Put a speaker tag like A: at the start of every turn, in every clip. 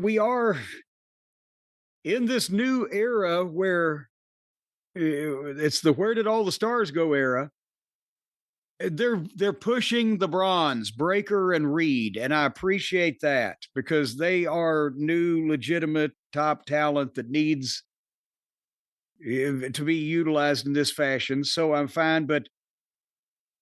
A: we are in this new era where it's the where did all the stars go era. They're pushing the bronze, Breaker and Reed, and I appreciate that because they are new, legitimate top talent that needs to be utilized in this fashion. So I'm fine, but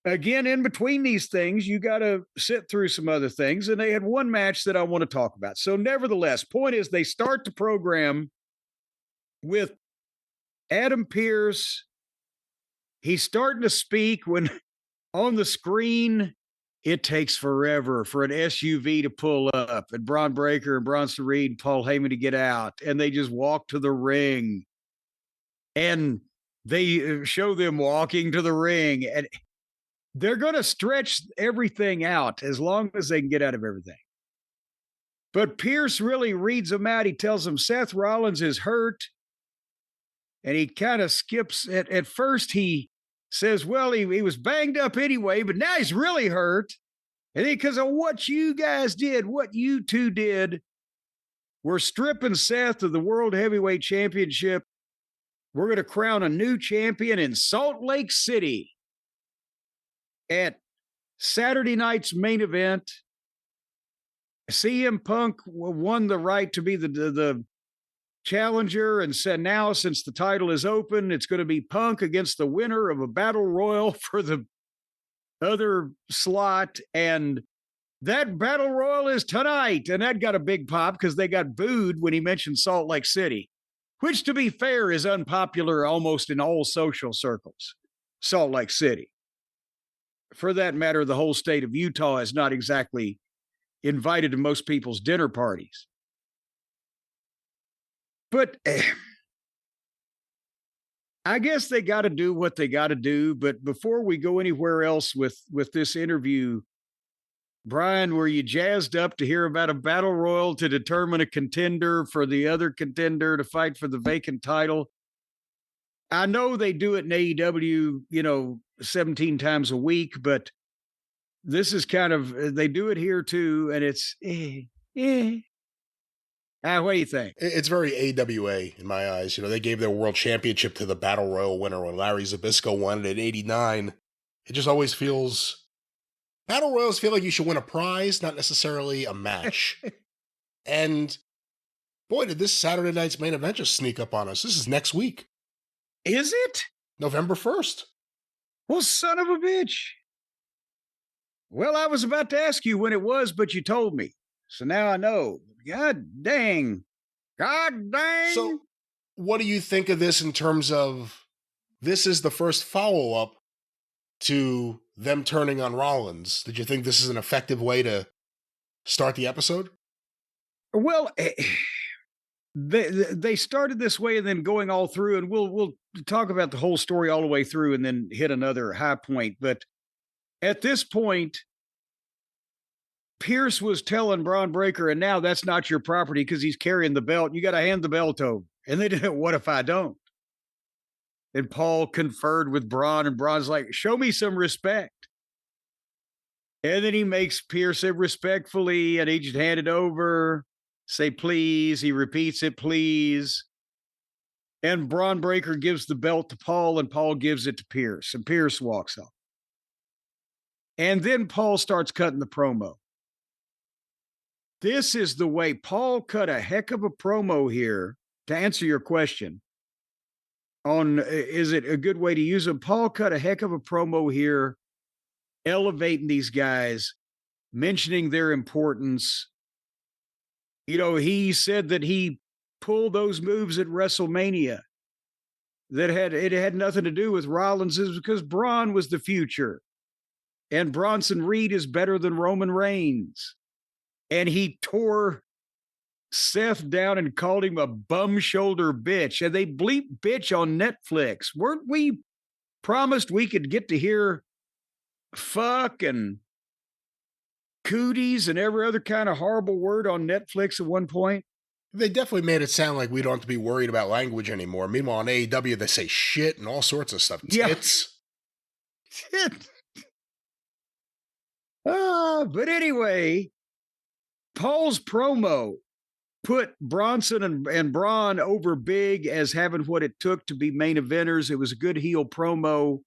A: again, in between these things, you got to sit through some other things, and they had one match that I want to talk about. So, nevertheless, point is they start the program with Adam Pearce. He's starting to speak when on the screen, it takes forever for an SUV to pull up and Braun Breaker and Bronson Reed and Paul Heyman to get out. And they just walk to the ring. And they show them walking to the ring. And they're going to stretch everything out as long as they can get out of everything. But Pearce really reads them out. He tells them Seth Rollins is hurt. And he kind of skips. At first, he says, well, he was banged up anyway, but now he's really hurt. And then because of what you guys did, what you two did, we're stripping Seth of the World Heavyweight Championship. We're going to crown a new champion in Salt Lake City at Saturday night's main event. CM Punk won the right to be the challenger and said now since the title is open, it's going to be Punk against the winner of a battle royal for the other slot. And that battle royal is tonight. And that got a big pop because they got booed when he mentioned Salt Lake City, which to be fair is unpopular almost in all social circles. Salt Lake City. For that matter, the whole state of Utah is not exactly invited to most people's dinner parties. But I guess they got to do what they got to do. But before we go anywhere else with this interview, Brian, were you jazzed up to hear about a battle royal to determine a contender for the other contender to fight for the vacant title? I know they do it in AEW, 17 times a week, but this is kind of, they do it here too. And it's, what do you think?
B: It's very AWA in my eyes. They gave their world championship to the Battle Royal winner when Larry Zbyszko won it in '89. It just always feels, Battle Royals feel like you should win a prize, not necessarily a match. And boy, did this Saturday night's main event just sneak up on us. This is next week.
A: Is it?
B: November 1st.
A: Well, son of a bitch. Well, I was about to ask you when it was, but you told me. So now I know. God dang. God dang.
B: So what do you think of this in terms of this is the first follow-up to them turning on Rollins? Did you think this is an effective way to start the episode?
A: Well, they started this way and then going all through, and we'll talk about the whole story all the way through and then hit another high point. But at this point, Pearce was telling Braun Breaker, and now that's not your property because he's carrying the belt. You got to hand the belt over. And they did, what if I don't? And Paul conferred with Braun, and Braun's like, show me some respect. And then he makes Pearce it respectfully, and he just hand it over, say, please. He repeats it, please. And Braun Breaker gives the belt to Paul, and Paul gives it to Pearce, and Pearce walks off. And then Paul starts cutting the promo. This is the way Paul cut a heck of a promo here to answer your question on, is it a good way to use them? Paul cut a heck of a promo here, elevating these guys, mentioning their importance. He said that he pulled those moves at WrestleMania that it had nothing to do with Rollins, is because Braun was the future. And Bronson Reed is better than Roman Reigns. And he tore Seth down and called him a bum shoulder bitch. And they bleep bitch on Netflix. Weren't we promised we could get to hear fuck and cooties and every other kind of horrible word on Netflix at one point?
B: They definitely made it sound like we don't have to be worried about language anymore. Meanwhile, on AEW, they say shit and all sorts of stuff. Tits.
A: Yeah. But anyway, Paul's promo put Bronson and Braun over big as having what it took to be main eventers. It was a good heel promo.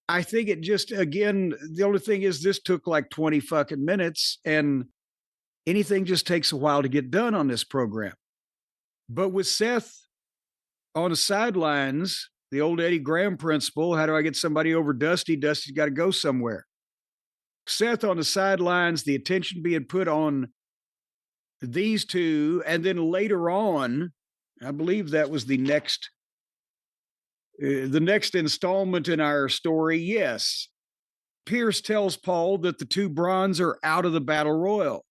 A: I think it just, again, the only thing is this took like 20 fucking minutes, and anything just takes a while to get done on this program. But with Seth on the sidelines, the old Eddie Graham principle, how do I get somebody over Dusty? Dusty's got to go somewhere. Seth on the sidelines, the attention being put on these two, and then later on, I believe that was the next installment in our story. Yes, Pearce tells Paul that the two Bronze are out of the battle royal.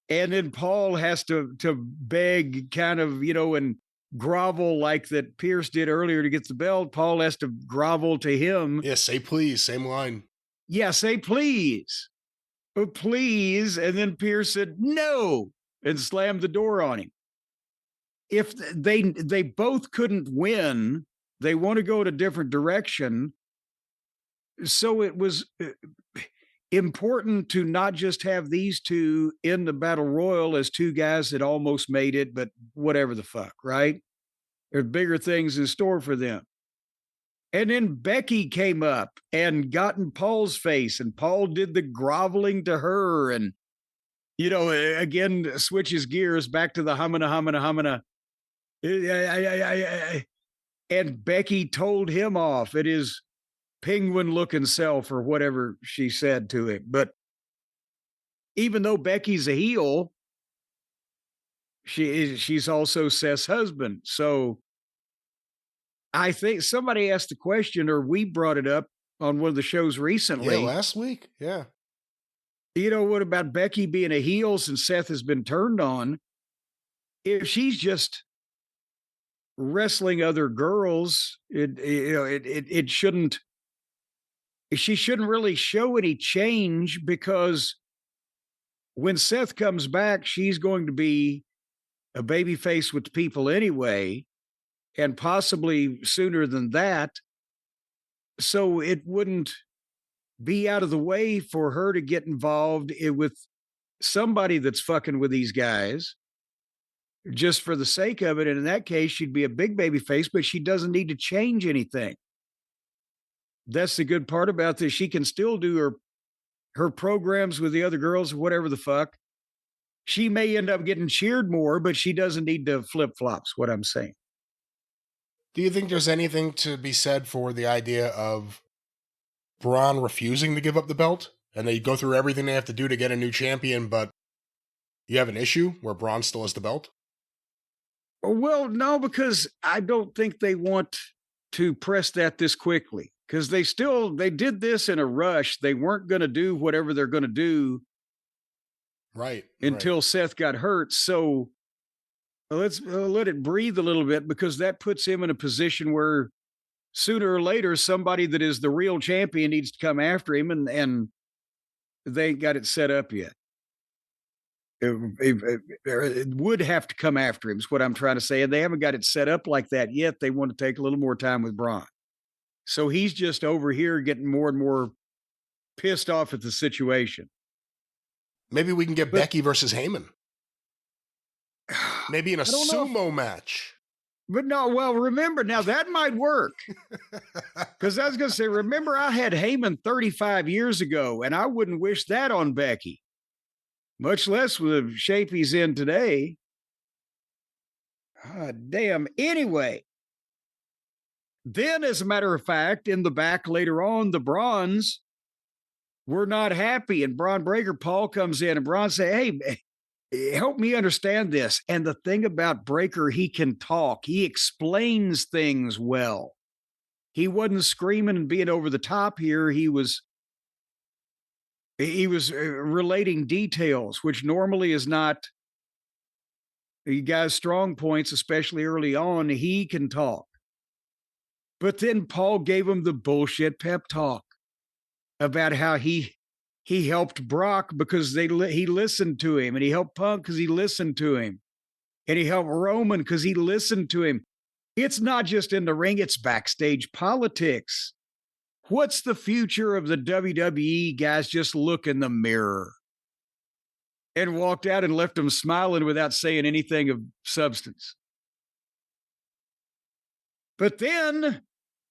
A: And then Paul has to beg kind of, and grovel like that Pearce did earlier to get the belt. Paul has to grovel to him.
B: Yeah, say please, same line.
A: Yeah, say please. Please. And then Pearce said no and slammed the door on him. If they both couldn't win, they want to go in a different direction. So it was important to not just have these two in the battle royal as two guys that almost made it, but whatever the fuck, right? There's bigger things in store for them. And then Becky came up and got in Paul's face, and Paul did the groveling to her, and again switches gears back to the humana. And Becky told him off at his penguin looking self or whatever she said to him. But even though Becky's a heel, she's also Seth's husband. So I think somebody asked the question, or we brought it up on one of the shows recently.
B: Yeah, last week. Yeah.
A: What about Becky being a heel since Seth has been turned on? If she's just wrestling other girls, it shouldn't. She shouldn't really show any change, because when Seth comes back, she's going to be a babyface with people anyway, and possibly sooner than that. So it wouldn't be out of the way for her to get involved with somebody that's fucking with these guys just for the sake of it. And in that case, she'd be a big babyface, but she doesn't need to change anything. That's the good part about this. She can still do her programs with the other girls or whatever the fuck. She may end up getting cheered more, but she doesn't need to flip-flops, what I'm saying.
B: Do you think there's anything to be said for the idea of Braun refusing to give up the belt, and they go through everything they have to do to get a new champion, but you have an issue where Braun still has the belt?
A: Well, no, because I don't think they want to press that this quickly. Because they did this in a rush. They weren't going to do whatever they're going to do until Seth got hurt. So let's let it breathe a little bit, because that puts him in a position where sooner or later somebody that is the real champion needs to come after him, and they ain't got it set up yet. It would have to come after him is what I'm trying to say. And they haven't got it set up like that yet. They want to take a little more time with Braun. So he's just over here getting more and more pissed off at the situation.
B: Maybe we can get Becky versus Heyman. Maybe in a sumo match.
A: But no, well, remember, now that might work. Because I was going to say, remember, I had Heyman 35 years ago, and I wouldn't wish that on Becky, much less with the shape he's in today. Damn. Anyway. Then, as a matter of fact, in the back later on, the Bronze were not happy. And Braun Breaker, Paul comes in, and Braun say, hey, help me understand this. And the thing about Breaker, he can talk. He explains things well. He wasn't screaming and being over the top here. He was relating details, which normally is not you guys' strong points, especially early on. He can talk. But then Paul gave him the bullshit pep talk about how he helped Brock because he listened to him, and he helped Punk because he listened to him, and he helped Roman because he listened to him. It's not just in the ring, it's backstage politics. What's the future of the WWE, guys? Just look in the mirror. and walked out and left them smiling without saying anything of substance. But then